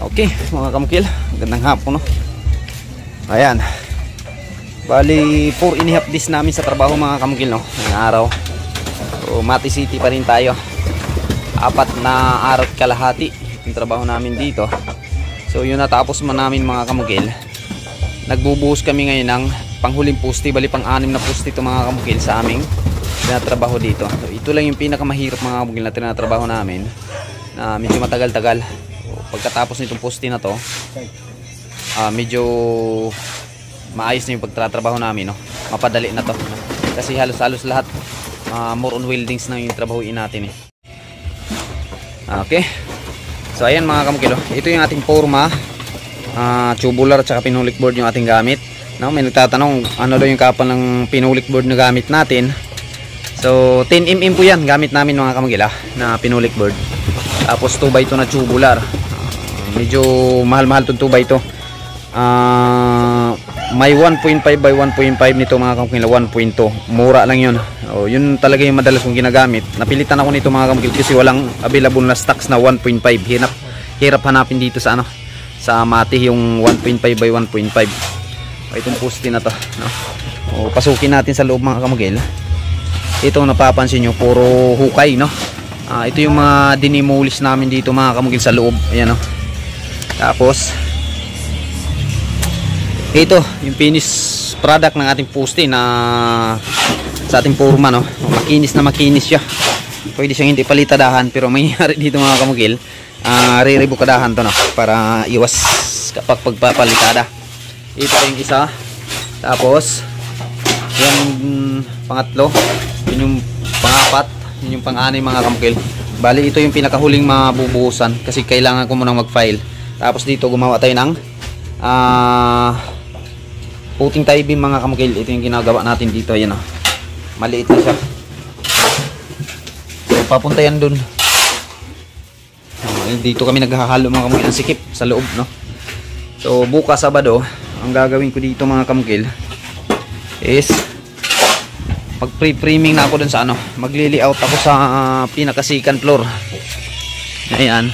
Okay mga kamukil, gandang hapon no. Ayan, bali 4.5 days namin sa trabaho mga kamukil no, ngayong araw. So Mati City pa rin tayo, 4 na araw at kalahati yung trabaho namin dito. So yun, natapos man namin mga kamukil. Nagbubuhos kami ngayon ng panghuling pusti, bali pang-6 na pusti ito mga kamukil sa aming tinatrabaho dito. So ito lang yung pinakamahirap mga kamukil na tinatrabaho namin, na medyo matagal-tagal. Pagkatapos nitong poste na to, medyo maayos na yung pagtatrabaho namin no? Mapadali na to kasi halos lahat more on weldings na yung trabahuin natin eh. Okay, so ayan mga kamukilo, ito yung ating forma, tubular at saka pinulik board yung ating gamit no? May nagtatanong ano daw yung kapal ng pinulik board na gamit natin. So 10mm po yan gamit namin mga kamukila na pinulik board, tapos 2x2 na tubular. Medyo mahal-mahal itong 2x2. May 1.5 by 1.5 nito mga kamukil, 1.2. Mura lang yun. Yun talaga yung madalas kong ginagamit. Napilitan ako nito mga kamukil kasi walang available na stocks na 1.5. Hirap hanapin dito sa sa Mati yung 1.5 by 1.5. Itong poste na to no? Pasukin natin sa loob mga kamukil. Ito napapansin nyo, puro hukay no? Ito yung mga dinimulis namin dito mga kamukil sa loob. Ayan no? Tapos ito yung finish product ng ating poste na sa ating forma no. Makinis na makinis siya. Pwede siyang hindi palitadahan, pero mangyayari dito mga kamukil, riribukadahan to no, para iwas kapag pagpapalitada. Ito yung isa. Tapos yan yung pangatlo, yun yung pangapat, yun yung pang-6 mga kamukil. Bali ito yung pinakahuling mabubuhusan kasi kailangan ko munang mag-file. Tapos dito gumawa tayo ng puting tie beam mga kamukil. Ito yung ginagawa natin dito. Ayan o, maliit na siya. So papunta yan dun. Dito kami naghahalo mga kamukil ng sikip sa loob no. So bukas Sabado, ang gagawin ko dito mga kamukil is pag pre-framing na ako dun sa magli-layout ako sa pinaka-second floor. Ayan,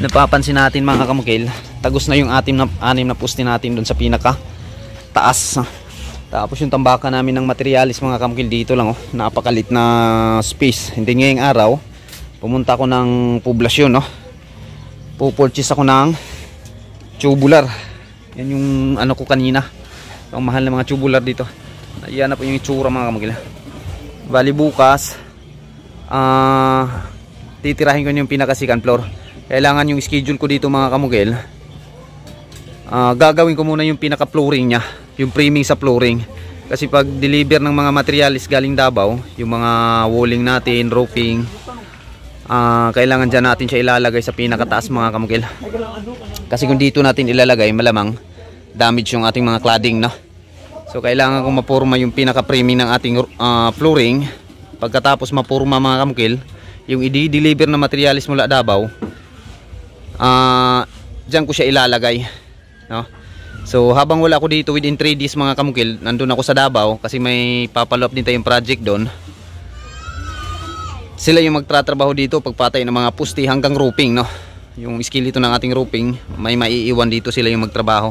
napapansin natin mga kamukil, tagos na yung 6 na poste natin dun sa pinaka taas. Tapos yung tambaka namin ng materialis mga kamukil dito lang napakalit na space. Hindi ngayong araw pumunta ako ng poblasyon no, pupurchase ako ng tubular. Yan yung ko kanina, ang mahal na mga tubular dito. Ayan na po yung itsura mga kamukil. Bali bukas titirahin ko yung pinaka second floor. Kailangan yung schedule ko dito mga kamukil, gagawin ko muna yung pinaka flooring nya, yung framing sa flooring. Kasi pag deliver ng mga materialis galing Davao, yung mga walling natin, roofing, kailangan dyan natin siya ilalagay sa pinakataas mga kamukil. Kasi kung dito natin ilalagay, malamang damage yung ating mga cladding no? So kailangan kong mapurma yung pinaka framing ng ating flooring. Pagkatapos mapurma mga kamukil, yung i-deliver na materialis mula Davao, dyan ko siya ilalagay no? So habang wala ako dito within 3 days mga kamukil, nandun ako sa Davao kasi may papalo up din tayong project doon. Sila yung magtatrabaho dito pagpatay ng mga pusti hanggang roofing no? Yung skeleton ng ating roofing, may maiiwan dito, sila yung magtrabaho.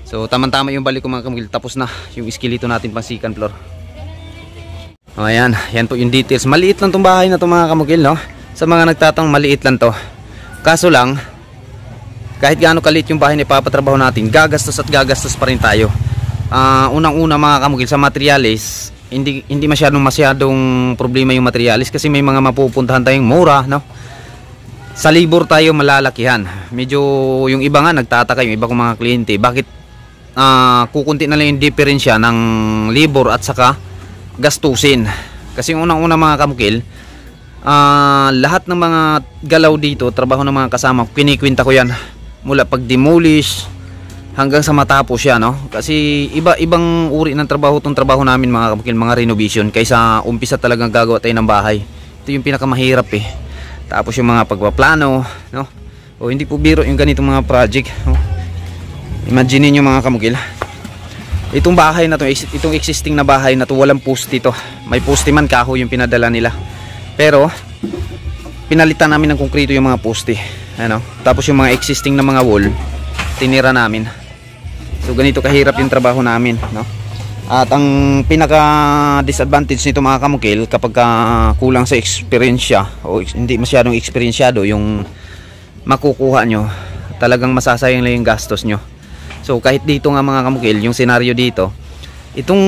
So tama-tama yung balik ko mga kamukil, tapos na yung skeleton natin pang second floor. Ayan, yan po yung details. Maliit lang tong bahay na to mga kamukil no? Sa mga nagtatanong, maliit lang to. Kaso lang, kahit gaano kalit yung bahay na ipapatrabaho natin, gagastos at gagastos pa rin tayo. Unang-una mga kamukil, sa materialis, hindi masyadong problema yung materialis kasi may mga mapupuntahan tayong mura no? Sa libor tayo malalakihan. Medyo yung iba nga nagtataka, yung iba kong mga kliyente, bakit kukunti na lang yung diferensya ng libor at saka gastusin. Kasi unang-una mga kamukil, lahat ng mga galaw dito, trabaho ng mga kasama, kinikwenta ko yan mula pag demolish hanggang sa matapos siya no? Kasi ibang uri ng trabaho itong trabaho namin mga kamukil, mga renovation, kaysa umpisa talagang gagawa tayo ng bahay. Ito yung pinakamahirap eh. Tapos yung mga pagpaplano no? Hindi po biro yung ganitong mga project no? Imagine niyo mga kamukil, itong bahay na to, itong existing na bahay na to, walang poste ito. May poste man, kahoy yung pinadala nila, pero pinalitan namin ng konkrito yung mga poste. ano. Tapos yung mga existing na mga wall tinira namin. So ganito kahirap yung trabaho namin, no. At ang pinaka disadvantage nito mga kamukil, kapag kulang sa experience o hindi masyadong eksperyensyado yung makukuha nyo, talagang masasayang lang yung gastos nyo. So kahit dito nga mga kamukil, yung senaryo dito, itong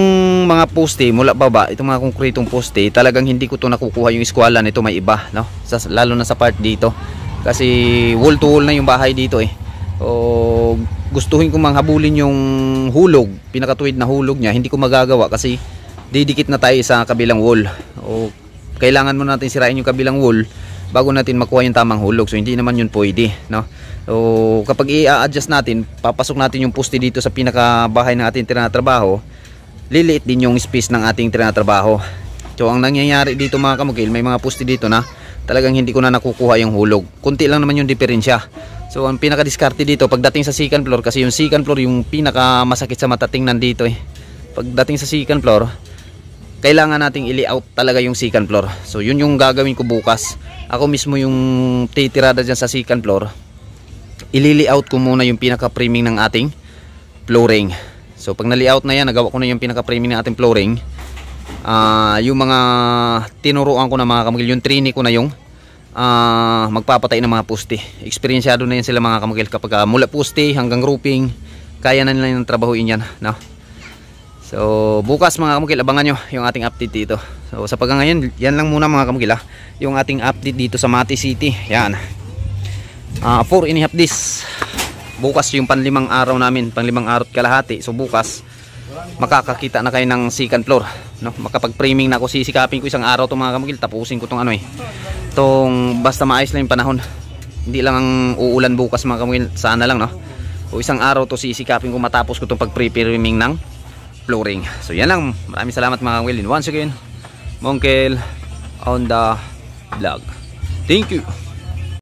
mga poste mula baba, itong mga konkretong poste, talagang hindi ko to nakukuha yung eskwala nito, may iba, no? Lalo na sa part dito, kasi wall to wall na yung bahay dito eh. O gustuhin ko manghabulin yung hulog, pinakatuwid na hulog niya, hindi ko magagawa kasi didikit na tayo sa kabilang wall. O kailangan mo natin sirain yung kabilang wall bago natin makuha yung tamang hulog. So hindi naman yun pwede, no? So kapag i-adjust natin, papasok natin yung poste dito sa pinakabahay ng ating tinatrabaho, liliit din yung space ng ating tinatrabaho. So ang nangyayari dito mga kamukil, may mga poste dito na talagang hindi ko na nakukuha yung hulog. Kunti lang naman yung diferensya. So ang pinaka-diskarte dito pagdating sa second floor, kasi yung second floor yung pinaka masakit sa mata tingnan dito eh. Pagdating sa second floor, kailangan nating i-layout talaga yung second floor. So yun yung gagawin ko bukas. Ako mismo yung titirada dyan sa second floor. I-layout ko muna yung pinaka-framing ng ating flooring. So pag na-layout na yan, nagawa ko na yung pinaka-framing ng ating flooring. Yung mga tinuruan ko na mga kamukil, yung trini ko na yung magpapatay ng mga poste. Eksperyensyado na yan sila mga kamukil. Kapag mula poste hanggang roofing, kaya na nila yung trabahuin yan, no? So bukas mga kamukil, abangan nyo yung ating update dito. So sa pagka ngayon, yan lang muna mga kamukil, yung ating update dito sa Mati City. Yan, 4.5 days. Bukas yung panlimang araw namin, panlimang araw at kalahati. So bukas makakakita na kayo ng second floor, no? Makapag-framing na ako, sisikapin ko isang araw to mga kamukil, tapusin ko tong ano eh, tong basta maayos lang yung panahon, hindi lang ang uulan bukas mga kamukil, sana lang, no? O isang araw to sisikapin ko matapos ko tong pag-framing ng flooring. So yan lang, maraming salamat mga kamukil. Once again, Mongkel on the vlog. Thank you.